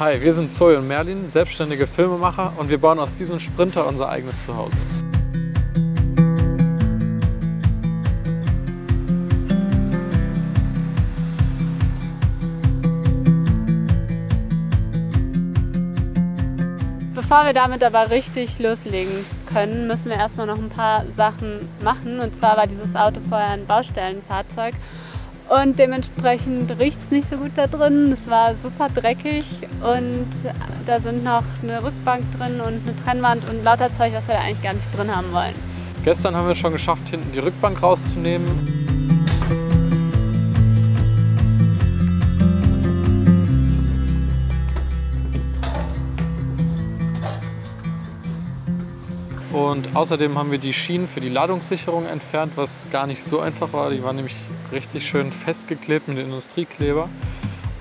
Hi, wir sind Zoe und Merlin, selbstständige Filmemacher, und wir bauen aus diesem Sprinter unser eigenes Zuhause. Bevor wir damit aber richtig loslegen können, müssen wir erstmal noch ein paar Sachen machen. Und zwar war dieses Auto vorher ein Baustellenfahrzeug und dementsprechend riecht es nicht so gut da drin. Es war super dreckig und da sind noch eine Rückbank drin und eine Trennwand und lauter Zeug, was wir da eigentlich gar nicht drin haben wollen. Gestern haben wir es schon geschafft, hinten die Rückbank rauszunehmen. Und außerdem haben wir die Schienen für die Ladungssicherung entfernt, was gar nicht so einfach war. Die waren nämlich richtig schön festgeklebt mit Industriekleber.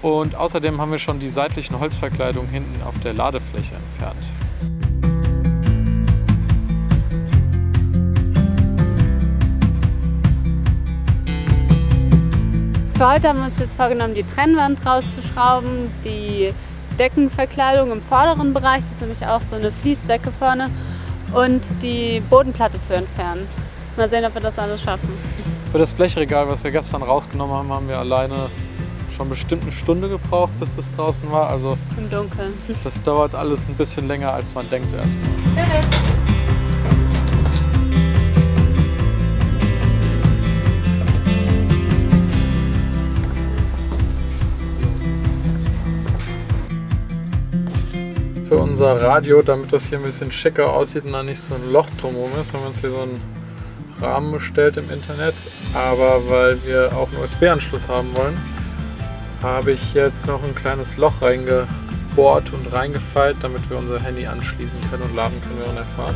Und außerdem haben wir schon die seitlichen Holzverkleidungen hinten auf der Ladefläche entfernt. Für heute haben wir uns jetzt vorgenommen, die Trennwand rauszuschrauben, die Deckenverkleidung im vorderen Bereich, das ist nämlich auch so eine Fließdecke vorne, und die Bodenplatte zu entfernen. Mal sehen, ob wir das alles schaffen. Für das Blechregal, was wir gestern rausgenommen haben, haben wir alleine schon bestimmt eine Stunde gebraucht, bis das draußen war. Also im Dunkeln. Das dauert alles ein bisschen länger, als man denkt erstmal. Für unser Radio, damit das hier ein bisschen schicker aussieht und da nicht so ein Loch drumherum ist, haben wir uns hier so einen Rahmen bestellt im Internet. Aber weil wir auch einen USB-Anschluss haben wollen, habe ich jetzt noch ein kleines Loch reingebohrt und reingefeilt, damit wir unser Handy anschließen können und laden können während der Fahrt.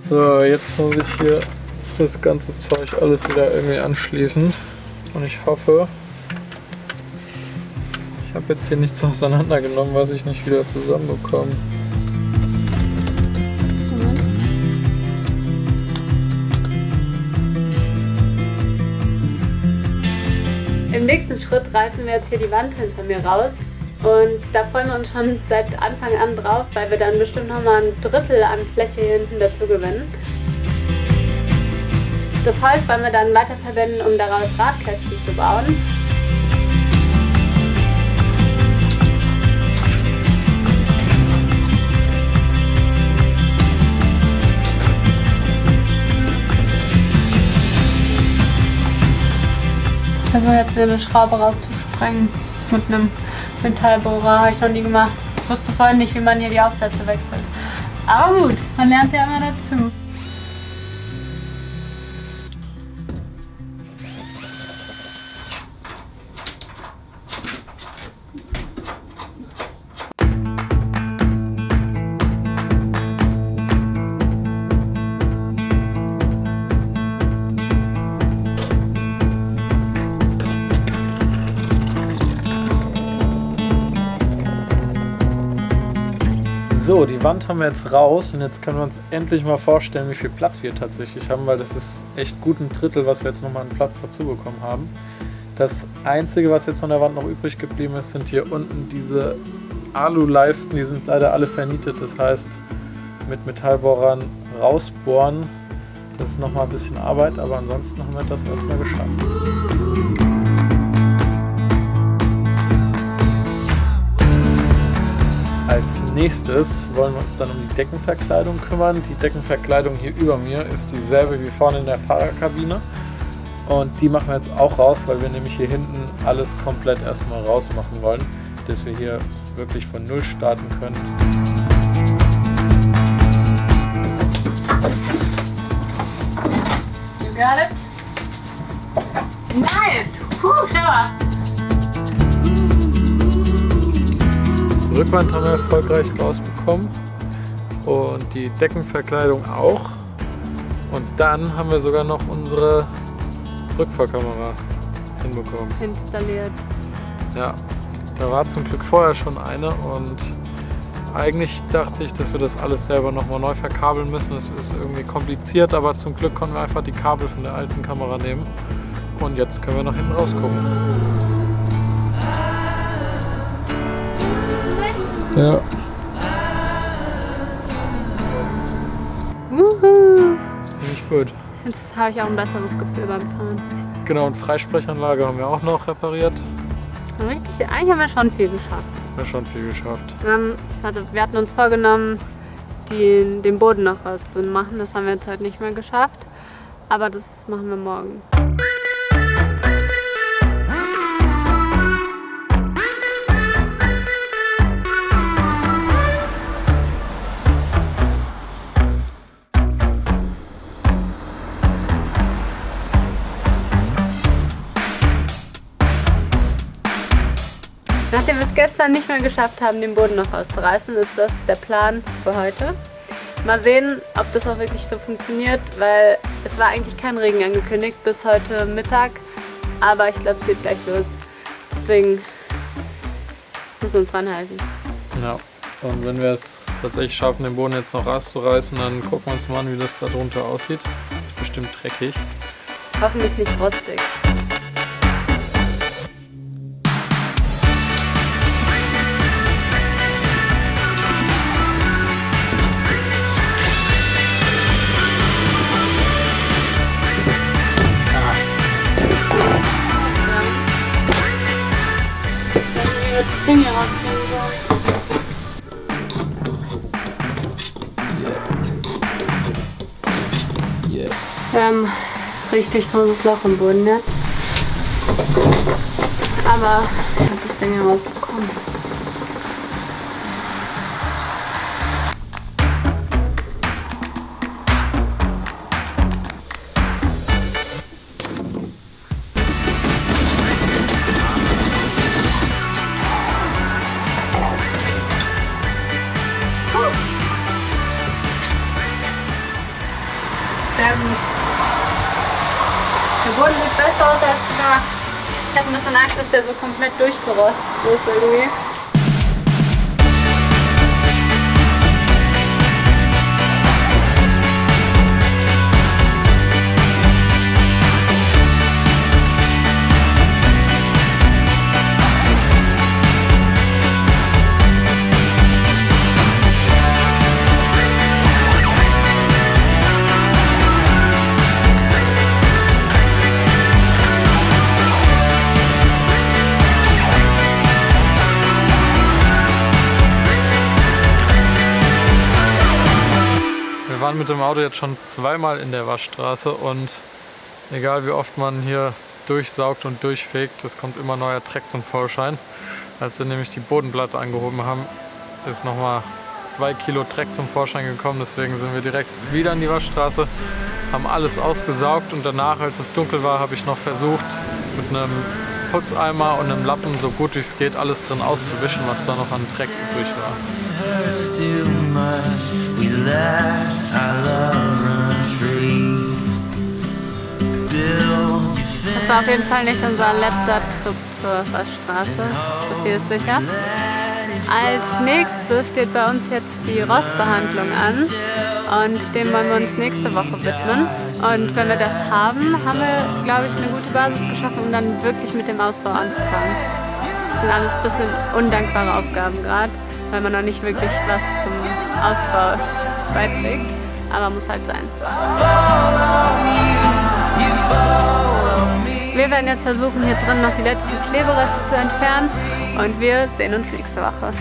So, jetzt muss ich hier das ganze Zeug alles wieder irgendwie anschließen und ich hoffe, ich habe jetzt hier nichts auseinandergenommen, was ich nicht wieder zusammenbekomme. Im nächsten Schritt reißen wir jetzt hier die Wand hinter mir raus und da freuen wir uns schon seit Anfang an drauf, weil wir dann bestimmt nochmal ein Drittel an Fläche hier hinten dazu gewinnen. Das Holz wollen wir dann weiterverwenden, um daraus Radkästen zu bauen. Ich versuche jetzt hier eine Schraube rauszusprengen mit einem Metallbohrer, habe ich noch nie gemacht. Ich wusste bis vorhin nicht, wie man hier die Aufsätze wechselt. Aber gut, man lernt ja immer dazu. So, die Wand haben wir jetzt raus und jetzt können wir uns endlich mal vorstellen, wie viel Platz wir tatsächlich haben, weil das ist echt gut ein Drittel, was wir jetzt nochmal an Platz dazu bekommen haben. Das Einzige, was jetzt von der Wand noch übrig geblieben ist, sind hier unten diese Aluleisten, die sind leider alle vernietet, das heißt mit Metallbohrern rausbohren. Das ist nochmal ein bisschen Arbeit, aber ansonsten haben wir das erstmal geschafft. Als nächstes wollen wir uns dann um die Deckenverkleidung kümmern. Die Deckenverkleidung hier über mir ist dieselbe wie vorne in der Fahrerkabine. Und die machen wir jetzt auch raus, weil wir nämlich hier hinten alles komplett erstmal raus machen wollen, dass wir hier wirklich von Null starten können. You got it? Nice! Schau mal! Die Rückwand haben wir erfolgreich rausbekommen und die Deckenverkleidung auch. Und dann haben wir sogar noch unsere Rückfahrkamera hinbekommen. Installiert. Ja, da war zum Glück vorher schon eine und Eigentlich dachte ich, dass wir das alles selber nochmal neu verkabeln müssen. Das ist irgendwie kompliziert, aber zum Glück konnten wir einfach die Kabel von der alten Kamera nehmen. Und jetzt können wir nach hinten rausgucken. Ja. Ziemlich gut. Jetzt habe ich auch ein besseres Gefühl beim Fahren. Genau, und Freisprechanlage haben wir auch noch repariert. Richtig, eigentlich haben wir schon viel geschafft. Haben wir schon viel geschafft. Wir hatten uns vorgenommen, den Boden noch rauszumachen. Das haben wir jetzt heute nicht mehr geschafft. Aber das machen wir morgen. Nachdem wir es gestern nicht mehr geschafft haben, den Boden noch auszureißen, ist das der Plan für heute. Mal sehen, ob das auch wirklich so funktioniert, weil es war eigentlich kein Regen angekündigt bis heute Mittag, aber ich glaube, es geht gleich los. Deswegen müssen wir uns ranhalten. Ja, und wenn wir es tatsächlich schaffen, den Boden jetzt noch rauszureißen, dann gucken wir uns mal an, wie das da drunter aussieht. Ist bestimmt dreckig. Hoffentlich nicht rostig. Das Ding hier rausnehmen soll. Wir haben richtig großes Loch im Boden jetzt. Aber ich habe das Ding hier rausbekommen. Sehr gut. Der Boden sieht besser aus als gedacht. Ich hatte ein bisschen Angst, dass der so komplett durchgerostet ist irgendwie. Wir waren mit dem Auto jetzt schon zweimal in der Waschstraße und egal wie oft man hier durchsaugt und durchfegt, es kommt immer neuer Dreck zum Vorschein. Als wir nämlich die Bodenplatte angehoben haben, ist nochmal 2 Kilo Dreck zum Vorschein gekommen. Deswegen sind wir direkt wieder in die Waschstraße, haben alles ausgesaugt und danach, als es dunkel war, habe ich noch versucht, mit einem Putzeimer und einem Lappen so gut wie es geht alles drin auszuwischen, was da noch an Dreck übrig war. Das war auf jeden Fall nicht unser letzter Trip zur Waschstraße, so viel ist sicher. Als nächstes steht bei uns jetzt die Rostbehandlung an und dem wollen wir uns nächste Woche widmen. Und wenn wir das haben, haben wir, glaube ich, eine gute Basis geschaffen, um dann wirklich mit dem Ausbau anzufangen. Das sind alles ein bisschen undankbare Aufgaben gerade, weil man noch nicht wirklich was zum Ausbau beiträgt, aber muss halt sein. Wir werden jetzt versuchen, hier drin noch die letzten Klebereste zu entfernen und wir sehen uns nächste Woche.